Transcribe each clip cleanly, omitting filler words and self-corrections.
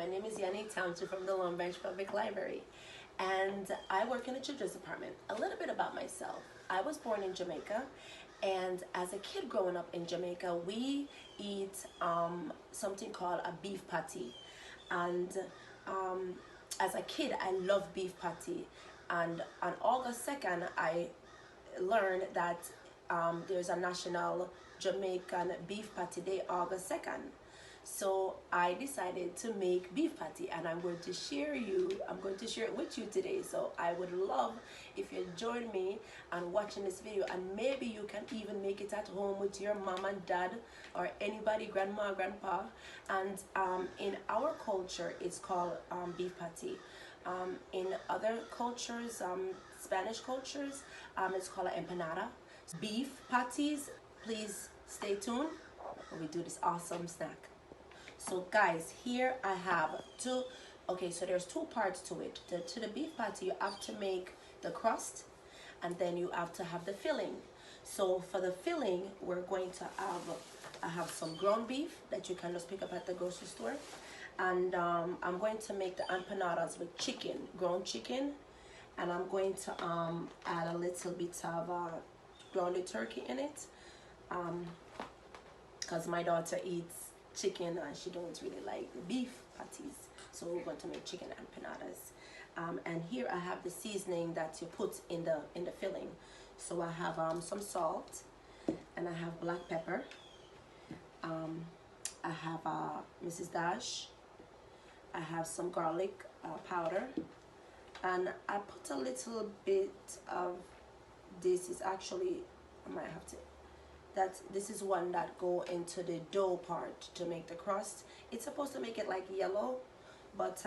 My name is Yanique Township from the Long Branch Public Library, and I work in the children's department. A little bit about myself. I was born in Jamaica, and as a kid growing up in Jamaica, we eat something called a beef patty. And as a kid, I loved beef patty. And on August 2nd, I learned that there's a National Jamaican Beef Patty Day, August 2nd. So I decided to make beef patty, and I'm going to share it with you today. So I would love if you join me and watching this video, and maybe you can even make it at home with your mom and dad or anybody, grandma, grandpa. And in our culture, it's called beef patty. In other cultures, Spanish cultures, it's called an empanada. Beef patties, please stay tuned when we do this awesome snack. So guys, here I have so there's two parts to it. To the beef patty, you have to make the crust, and then you have to have the filling. So for the filling, we're going to I have some ground beef that you can just pick up at the grocery store. And I'm going to make the empanadas with chicken, ground chicken. And I'm going to add a little bit of grounded turkey in it. Because my daughter eats chicken and she don't really like the beef patties, so we're going to make chicken empanadas. And here I have the seasoning that you put in the filling. So I have some salt, and I have black pepper. I have Mrs. Dash. I have some garlic powder, and I put a little bit of this. Is actually, I might have to. This is one that go into the dough part to make the crust. It's supposed to make it like yellow, but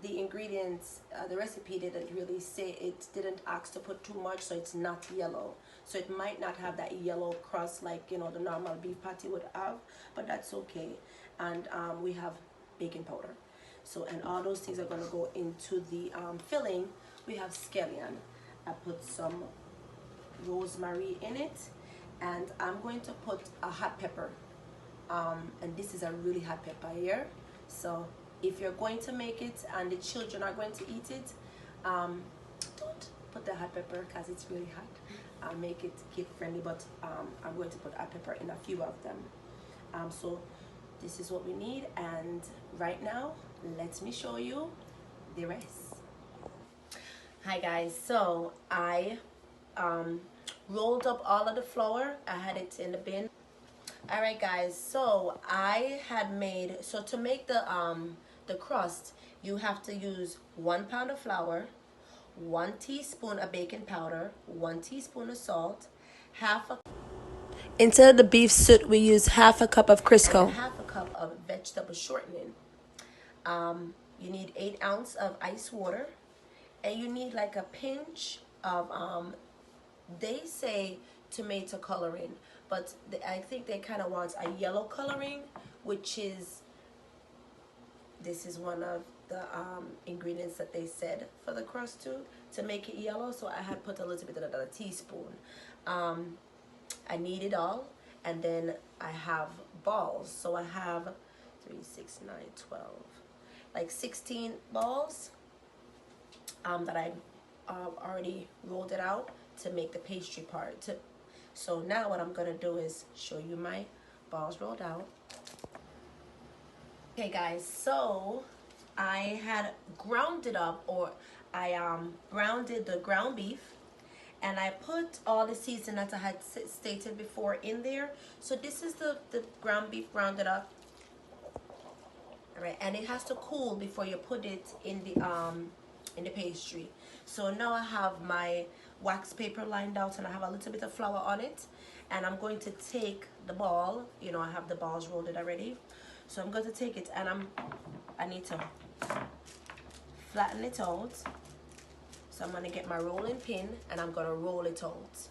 the ingredients, the recipe didn't really say, it didn't ask to put too much, so it's not yellow. So it might not have that yellow crust like, you know, the normal beef patty would have, but that's okay. And we have baking powder. So, and all those things are going to go into the filling. We have scallion. I put some rosemary in it. And I'm going to put a hot pepper, and this is a really hot pepper here. So if you're going to make it and the children are going to eat it, don't put the hot pepper because it's really hot. I'll make it kid friendly, but I'm going to put hot pepper in a few of them. So this is what we need, and right now let me show you the rest. Hi guys, so I rolled up all of the flour. I had it in the bin. All right guys, so I had made, so to make the crust, you have to use 1 pound of flour, 1 teaspoon of baking powder, 1 teaspoon of salt, instead of the beef suet, we use half a cup of Crisco, and half a cup of vegetable shortening. You need 8 ounces of ice water, and you need like a pinch of they say tomato coloring, but I think they kind of want a yellow coloring, which is, this is one of the ingredients that they said for the crust to make it yellow. So I had put a little bit of a teaspoon. I need it all, and then I have balls. So I have 3, 6, 9, 12, like 16 balls that I already rolled it out to make the pastry part. So now what I'm gonna do is show you my balls rolled out. Okay guys, so I had ground it up, or I grounded the ground beef, and I put all the seasoning that I had stated before in there. So this is the ground beef grounded up. All right, and it has to cool before you put it in the pastry. So now I have my wax paper lined out, and I have a little bit of flour on it, and I'm going to take the ball, you know, I have the balls rolled it already, so I'm going to take it, and I need to flatten it out. So I'm going to get my rolling pin, and I'm going to roll it out.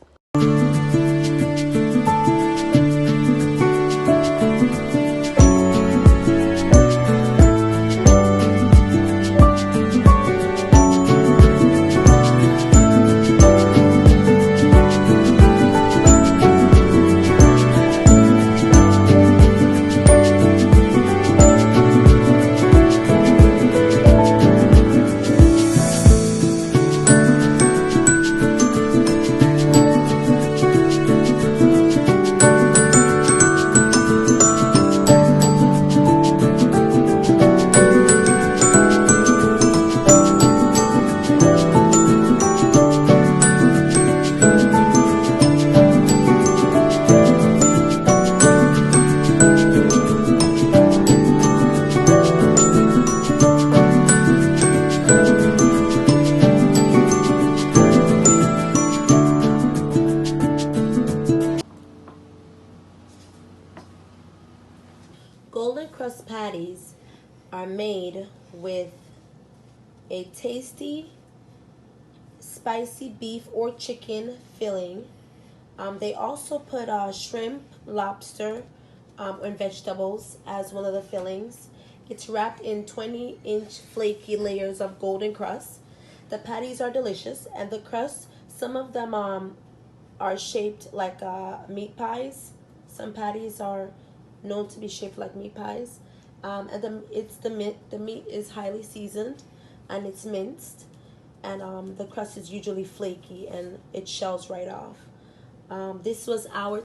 are made with a tasty spicy beef or chicken filling. They also put shrimp, lobster, and vegetables as one of the fillings. It's wrapped in 20-inch flaky layers of golden crust. The patties are delicious, and the crust, some of them are shaped like meat pies. Some patties are known to be shaped like meat pies. And the meat is highly seasoned, and it's minced, and the crust is usually flaky and it shells right off. This was our